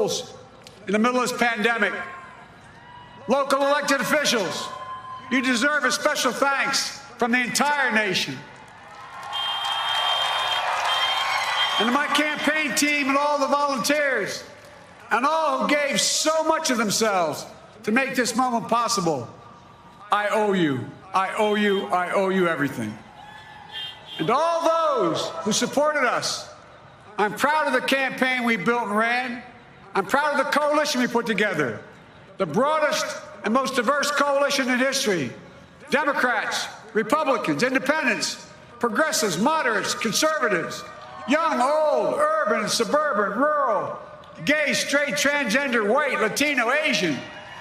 polls in the middle of this pandemic. Local elected officials, you deserve a special thanks from the entire nation. And to my campaign team and all the volunteers and all who gave so much of themselves to make this moment possible, I owe you. I owe you. I owe you everything. And to all those who supported us, I'm proud of the campaign we built and ran. I'm proud of the coalition we put together, the broadest and most diverse coalition in history. Democrats, Republicans, independents, progressives, moderates, conservatives, young, old, urban, suburban, rural, gay, straight, transgender, white, Latino, Asian,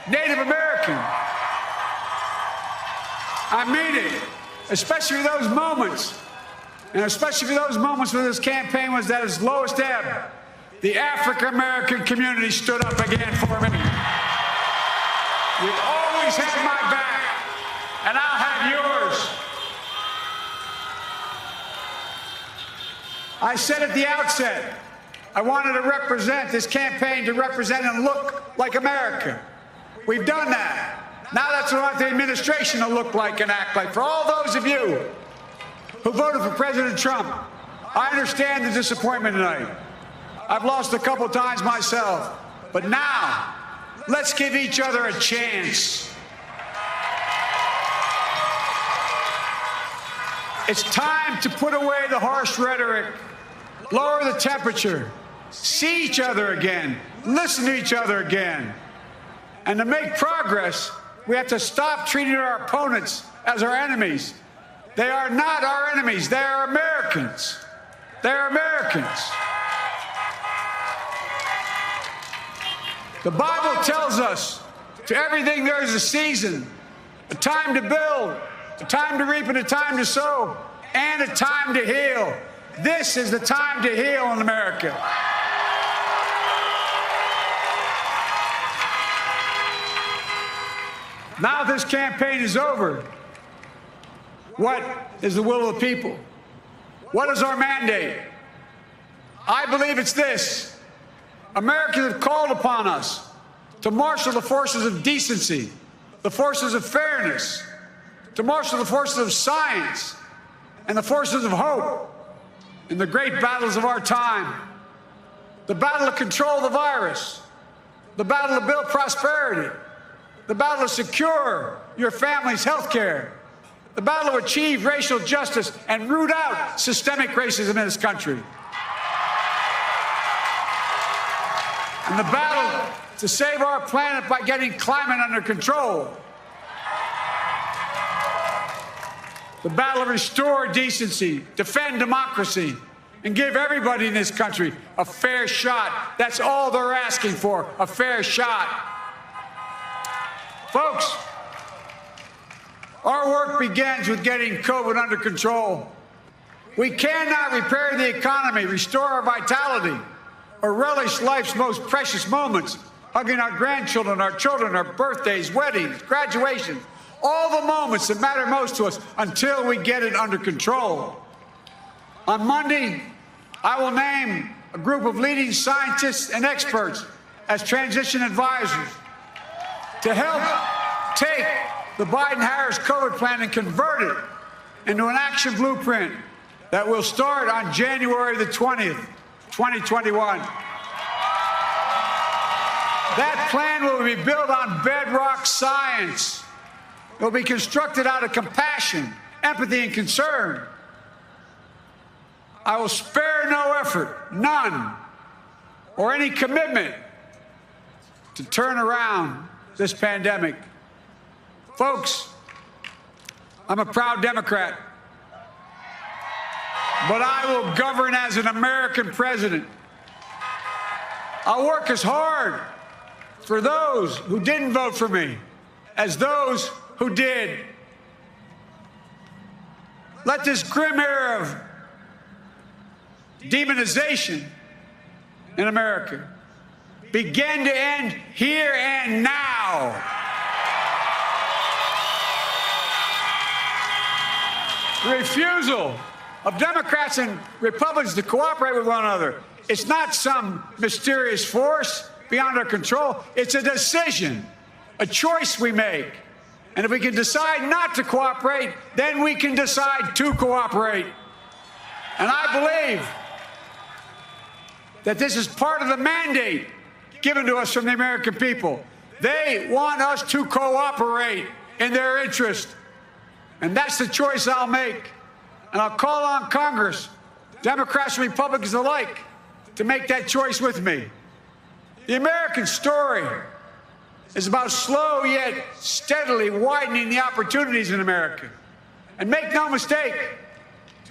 Native American. I mean it, especially for those moments, and especially for those moments when this campaign was at its lowest ebb. The African-American community stood up again for me. You've always had my back, and I'll have yours. I said at the outset, I wanted to represent this campaign to represent and look like America. We've done that. Now that's what I want the administration to look like and act like. For all those of you who voted for President Trump, I understand the disappointment tonight. I've lost a couple times myself, but now let's give each other a chance. It's time to put away the harsh rhetoric, lower the temperature, see each other again, listen to each other again. And to make progress, we have to stop treating our opponents as our enemies. They are not our enemies. They are Americans. They are Americans. The Bible tells us to everything there is a season, a time to build, a time to reap and a time to sow, and a time to heal. This is the time to heal in America. Now this campaign is over. What is the will of the people? What is our mandate? I believe it's this. Americans have called upon us to marshal the forces of decency, the forces of fairness, to marshal the forces of science and the forces of hope in the great battles of our time. The battle to control the virus, the battle to build prosperity, the battle to secure your family's health care, the battle to achieve racial justice and root out systemic racism in this country, and the battle to save our planet by getting climate under control, the battle to restore decency, defend democracy, and give everybody in this country a fair shot. That's all they're asking for, a fair shot. Folks, our work begins with getting COVID under control. We cannot repair the economy, restore our vitality, or relish life's most precious moments, hugging our grandchildren, our children, our birthdays, weddings, graduations, all the moments that matter most to us until we get it under control. On Monday, I will name a group of leading scientists and experts as transition advisors to help take the Biden-Harris COVID plan and convert it into an action blueprint that will start on January the 20th, 2021. That plan will be built on bedrock science. It will be constructed out of compassion, empathy, and concern. I will spare no effort, none, or any commitment to turn around this pandemic. Folks, I'm a proud Democrat, but I will govern as an American president. I'll work as hard for those who didn't vote for me as those who did. Let this grim era of demonization in America begin to end here and now. The refusal of Democrats and Republicans to cooperate with one another, it's not some mysterious force. beyond our control. It's a decision, a choice we make. And if we can decide not to cooperate, then we can decide to cooperate. And I believe that this is part of the mandate given to us from the American people. They want us to cooperate in their interest. And that's the choice I'll make. And I'll call on Congress, Democrats and Republicans alike, to make that choice with me. The American story is about slow yet steadily widening the opportunities in America. And make no mistake,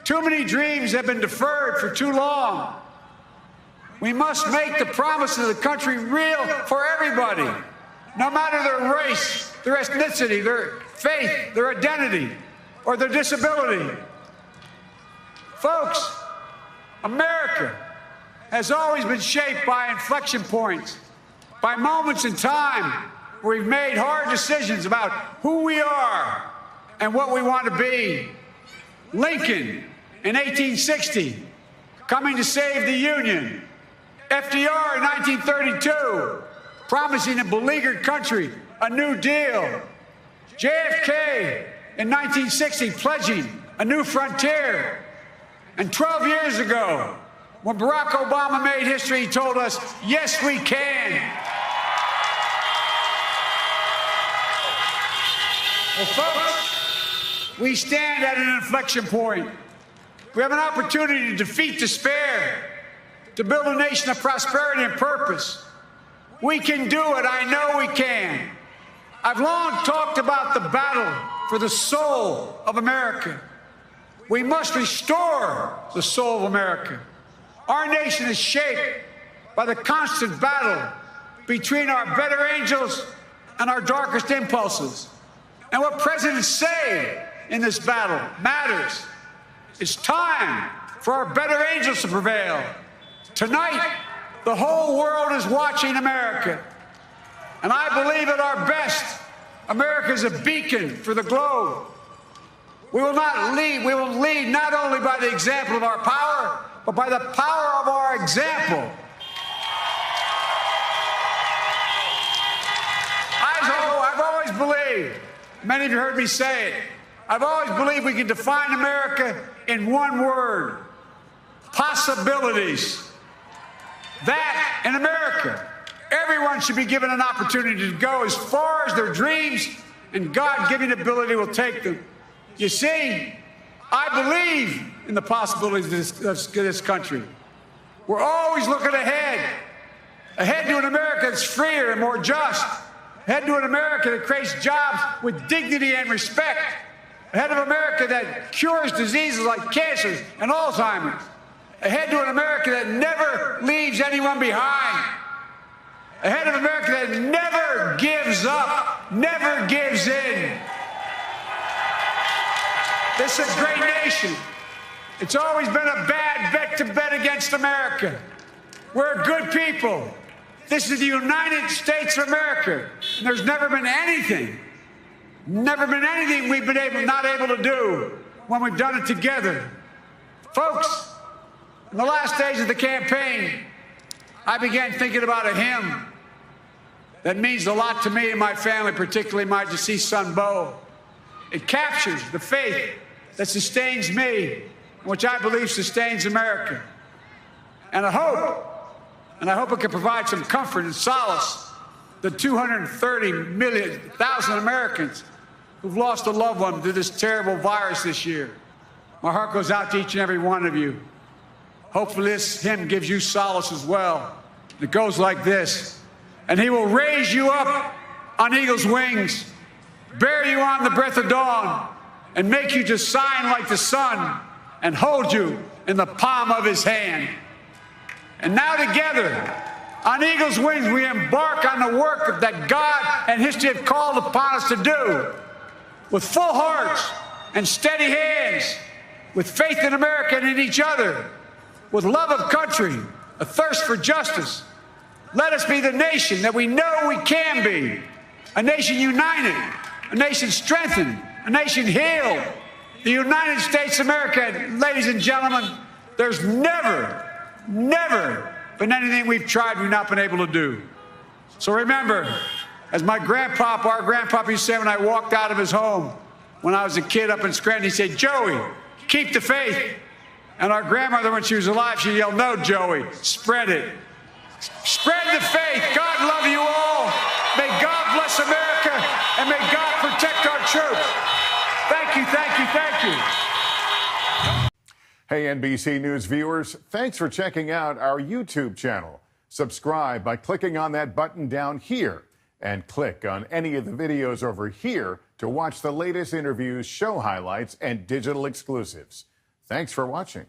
too many dreams have been deferred for too long. We must make the promise of the country real for everybody, no matter their race, their ethnicity, their faith, their identity, or their disability. Folks, America has always been shaped by inflection points, by moments in time where we've made hard decisions about who we are and what we want to be. Lincoln in 1860, coming to save the Union. FDR in 1932, promising a beleaguered country a new deal. JFK in 1960, pledging a new frontier. And 12 years ago, when Barack Obama made history, he told us, yes, we can. Well, folks, we stand at an inflection point. We have an opportunity to defeat despair, to build a nation of prosperity and purpose. We can do it. I know we can. I've long talked about the battle for the soul of America. We must restore the soul of America. Our nation is shaped by the constant battle between our better angels and our darkest impulses. And what presidents say in this battle matters. It's time for our better angels to prevail. Tonight, the whole world is watching America. And I believe at our best, America is a beacon for the globe. We will lead not only by the example of our power, but by the power of our example. I've always believed, many of you heard me say it, I've always believed we can define America in one word: possibilities. That in America, everyone should be given an opportunity to go as far as their dreams and God-given ability will take them. You see, I believe in the possibilities of this country. We're always looking ahead to an America that's freer and more just, ahead to an America that creates jobs with dignity and respect, ahead of America that cures diseases like cancer and Alzheimer's, ahead to an America that never leaves anyone behind, ahead of America that never gives up, never gives in. This is a great nation. It's always been a bad bet to bet against America. We're good people. This is the United States of America. And there's never been anything we've been not able to do when we've done it together. Folks, in the last days of the campaign, I began thinking about a hymn that means a lot to me and my family, particularly my deceased son, Bo. It captures the faith that sustains me, which I believe sustains America. And I hope it can provide some comfort and solace to 230,000 Americans who've lost a loved one to this terrible virus this year. My heart goes out to each and every one of you. Hopefully this hymn gives you solace as well. It goes like this: and he will raise you up on eagle's wings, bear you on the breath of dawn, and make you to shine like the sun, and hold you in the palm of his hand. And now together, on eagle's wings, we embark on the work that God and history have called upon us to do, with full hearts and steady hands, with faith in America and in each other, with love of country, a thirst for justice. Let us be the nation that we know we can be, a nation united, a nation strengthened, a nation healed. The United States of America, ladies and gentlemen, there's never been anything we've tried we've not been able to do. So remember, as our grandpapa used to say when I walked out of his home when I was a kid up in Scranton, he said, "Joey, keep the faith." And our grandmother, when she was alive, she yelled, "No, Joey, spread it. Spread the faith. God love you all. May God bless America, and may God protect our troops." Thank you, thank you, thank you. Hey, NBC News viewers, thanks for checking out our YouTube channel. Subscribe by clicking on that button down here and click on any of the videos over here to watch the latest interviews, show highlights, and digital exclusives. Thanks for watching.